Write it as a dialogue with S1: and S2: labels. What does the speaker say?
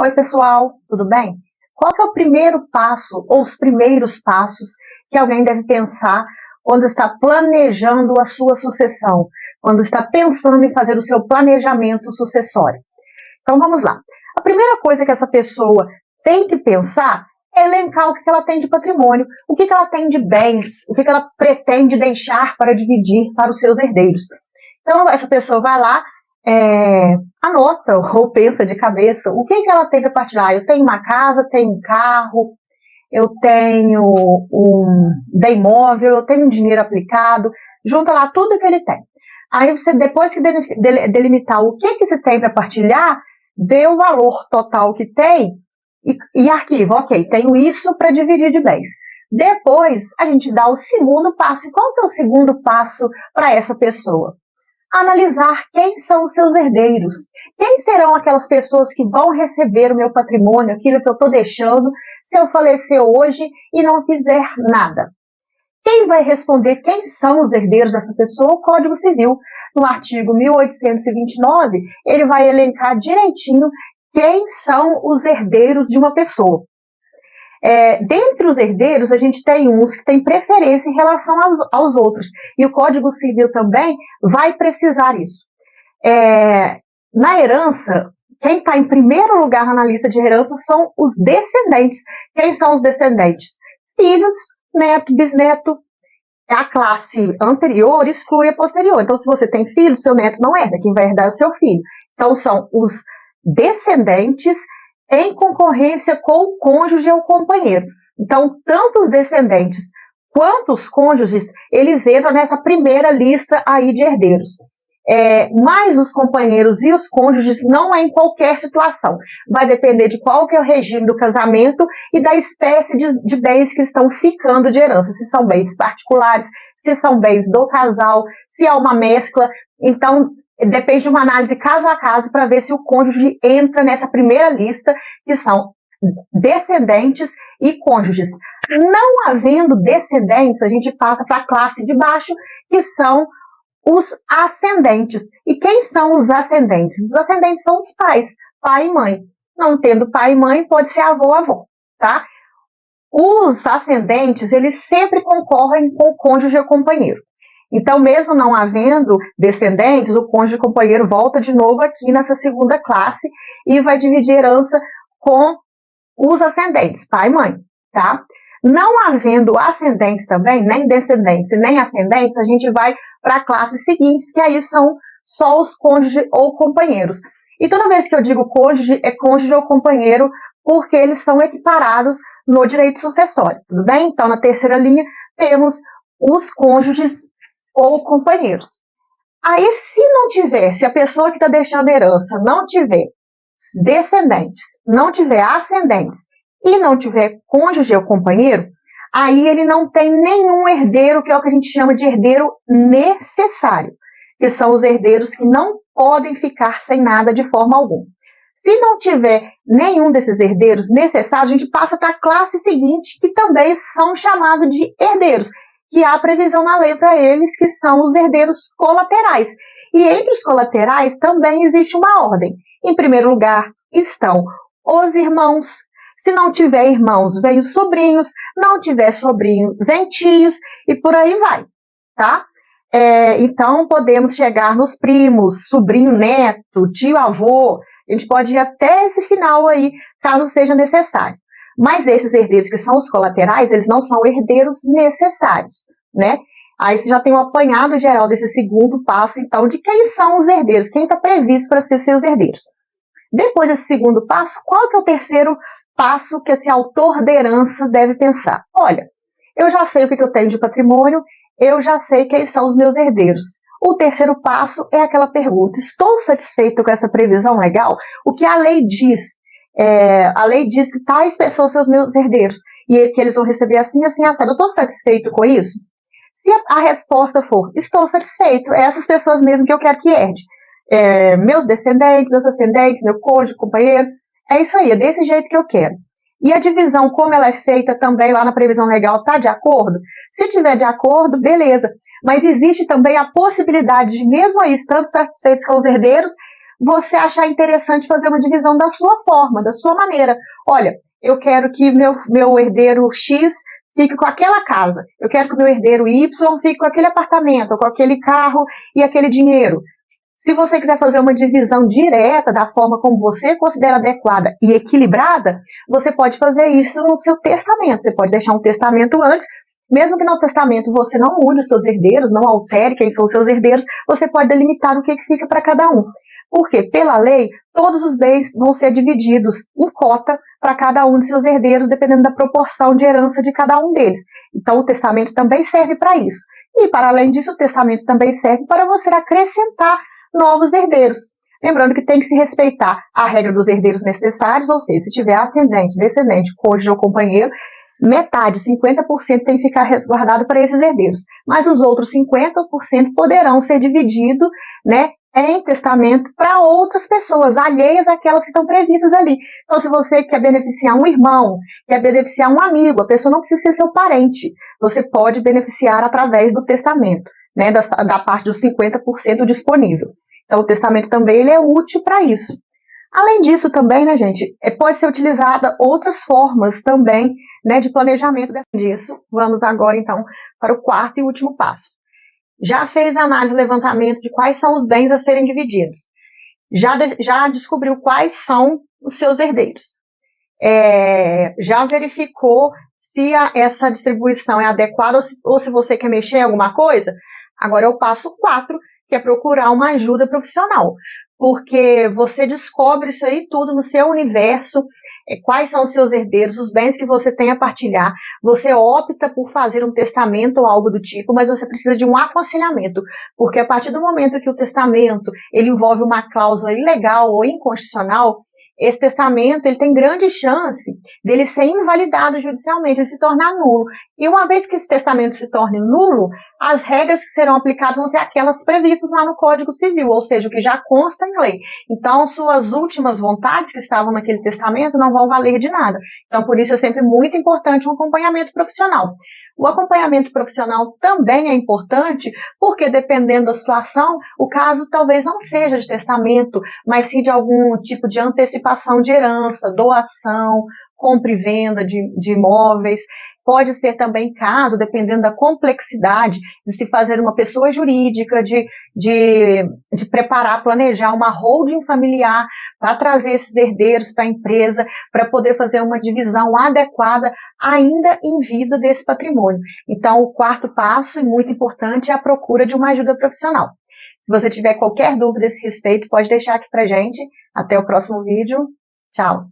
S1: Oi, pessoal, tudo bem? Qual que é o primeiro passo ou os primeiros passos que alguém deve pensar quando está planejando a sua sucessão, quando está pensando em fazer o seu planejamento sucessório? Então vamos lá. A primeira coisa que essa pessoa tem que pensar é elencar o que ela tem de patrimônio, o que ela tem de bens, o que ela pretende deixar para dividir para os seus herdeiros. Então essa pessoa vai lá, anota ou pensa de cabeça o que ela tem para partilhar. Eu tenho uma casa, tenho um carro, eu tenho um bem móvel, eu tenho um dinheiro aplicado, junta lá tudo que ele tem. Aí você, depois que delimitar o que se tem para partilhar, vê o valor total que tem e arquiva. Ok, tenho isso para dividir de bens. Depois a gente dá o segundo passo. E qual que é o segundo passo para essa pessoa? Analisar quem são os seus herdeiros. Quem serão aquelas pessoas que vão receber o meu patrimônio, aquilo que eu estou deixando, se eu falecer hoje e não fizer nada? Quem vai responder quem são os herdeiros dessa pessoa? O Código Civil. No artigo 1829, ele vai elencar direitinho quem são os herdeiros de uma pessoa. Dentre os herdeiros, a gente tem uns que têm preferência em relação aos outros. E o Código Civil também vai precisar isso. Na herança, quem está em primeiro lugar na lista de herança são os descendentes. Quem são os descendentes? Filhos, neto, bisneto. A classe anterior exclui a posterior. Então, se você tem filho, seu neto não herda. Quem vai herdar é o seu filho. Então, são os descendentes em concorrência com o cônjuge ou o companheiro. Então, tanto os descendentes quanto os cônjuges, eles entram nessa primeira lista aí de herdeiros. Mas os companheiros e os cônjuges não é em qualquer situação. Vai depender de qual que é o regime do casamento e da espécie de bens que estão ficando de herança. Se são bens particulares, se são bens do casal, se há uma mescla. Então, depende de uma análise caso a caso para ver se o cônjuge entra nessa primeira lista, que são descendentes e cônjuges. Não havendo descendentes, a gente passa para a classe de baixo, que são os ascendentes. E quem são os ascendentes? Os ascendentes são os pais, pai e mãe. Não tendo pai e mãe, pode ser avô, avó, tá? Os ascendentes, eles sempre concorrem com o cônjuge ou companheiro. Então, mesmo não havendo descendentes, o cônjuge ou companheiro volta de novo aqui nessa segunda classe e vai dividir herança com os ascendentes, pai e mãe, tá? Não havendo ascendentes também, nem descendentes e nem ascendentes, a gente vai para a classe seguinte, que aí são só os cônjuges ou companheiros. E toda vez que eu digo cônjuge, é cônjuge ou companheiro, porque eles são equiparados no direito sucessório, tudo bem? Então, na terceira linha, temos os cônjuges ou companheiros. Aí, se a pessoa que está deixando herança não tiver descendentes, não tiver ascendentes e não tiver cônjuge ou companheiro, aí ele não tem nenhum herdeiro, que é o que a gente chama de herdeiro necessário, que são os herdeiros que não podem ficar sem nada de forma alguma. Se não tiver nenhum desses herdeiros necessários, a gente passa para a classe seguinte, que também são chamados de herdeiros, que há previsão na lei para eles, que são os herdeiros colaterais. E entre os colaterais também existe uma ordem. Em primeiro lugar estão os irmãos. Se não tiver irmãos, vem os sobrinhos. Não tiver sobrinho, vem tios. E por aí vai, tá? Então, podemos chegar nos primos, sobrinho, neto, tio, avô. A gente pode ir até esse final aí, caso seja necessário. Mas esses herdeiros que são os colaterais, eles não são herdeiros necessários, né? Aí você já tem um apanhado geral desse segundo passo, então, de quem são os herdeiros, quem está previsto para ser seus herdeiros. Depois desse segundo passo, qual que é o terceiro passo que esse autor da herança deve pensar? Olha, eu já sei o que eu tenho de patrimônio, eu já sei quem são os meus herdeiros. O terceiro passo é aquela pergunta: estou satisfeito com essa previsão legal? O que a lei diz? A lei diz que tais pessoas são os meus herdeiros e que eles vão receber assim, assim, assim. Eu estou satisfeito com isso? Se a resposta for estou satisfeito, é essas pessoas mesmo que eu quero que herde. Meus descendentes, meus ascendentes, meu cônjuge, companheiro, é isso aí, é desse jeito que eu quero. E a divisão, como ela é feita também lá na previsão legal, está de acordo? Se tiver de acordo, beleza. Mas existe também a possibilidade de, mesmo aí estando satisfeitos com os herdeiros, você achar interessante fazer uma divisão da sua forma, da sua maneira. Olha, eu quero que meu herdeiro X fique com aquela casa, eu quero que o meu herdeiro Y fique com aquele apartamento, com aquele carro e aquele dinheiro. Se você quiser fazer uma divisão direta da forma como você considera adequada e equilibrada, você pode fazer isso no seu testamento. Você pode deixar um testamento antes, mesmo que no testamento você não mude os seus herdeiros, não altere quem são os seus herdeiros, você pode delimitar o que fica para cada um. Porque, pela lei, todos os bens vão ser divididos em cota para cada um de seus herdeiros, dependendo da proporção de herança de cada um deles. Então, o testamento também serve para isso. E, para além disso, o testamento também serve para você acrescentar novos herdeiros. Lembrando que tem que se respeitar a regra dos herdeiros necessários, ou seja, se tiver ascendente, descendente, cônjuge ou companheiro, metade, 50% tem que ficar resguardado para esses herdeiros. Mas os outros 50% poderão ser divididos, né, em testamento para outras pessoas, alheias àquelas que estão previstas ali. Então, se você quer beneficiar um irmão, quer beneficiar um amigo, a pessoa não precisa ser seu parente, você pode beneficiar através do testamento, né, da parte dos 50% disponível. Então, o testamento também ele é útil para isso. Além disso também, né, gente, pode ser utilizada outras formas também, né, de planejamento disso. Vamos agora, então, para o quarto e último passo. Já fez a análise e levantamento de quais são os bens a serem divididos. Já descobriu quais são os seus herdeiros. Já verificou se essa distribuição é adequada ou se você quer mexer em alguma coisa. Agora é o passo 4, que é procurar uma ajuda profissional. Porque você descobre isso aí tudo no seu universo, quais são os seus herdeiros, os bens que você tem a partilhar. Você opta por fazer um testamento ou algo do tipo, mas você precisa de um aconselhamento, porque a partir do momento que o testamento ele envolve uma cláusula ilegal ou inconstitucional, esse testamento ele tem grande chance dele ser invalidado judicialmente, ele se tornar nulo. E uma vez que esse testamento se torne nulo, as regras que serão aplicadas vão ser aquelas previstas lá no Código Civil, ou seja, o que já consta em lei. Então, suas últimas vontades que estavam naquele testamento não vão valer de nada. Então, por isso é sempre muito importante um acompanhamento profissional. O acompanhamento profissional também é importante, porque dependendo da situação, o caso talvez não seja de testamento, mas sim de algum tipo de antecipação de herança, doação, compra e venda de imóveis. Pode ser também caso, dependendo da complexidade, de se fazer uma pessoa jurídica, de preparar, planejar uma holding familiar para trazer esses herdeiros para a empresa, para poder fazer uma divisão adequada ainda em vida desse patrimônio. Então, o quarto passo, e muito importante, é a procura de uma ajuda profissional. Se você tiver qualquer dúvida a esse respeito, pode deixar aqui para gente. Até o próximo vídeo. Tchau!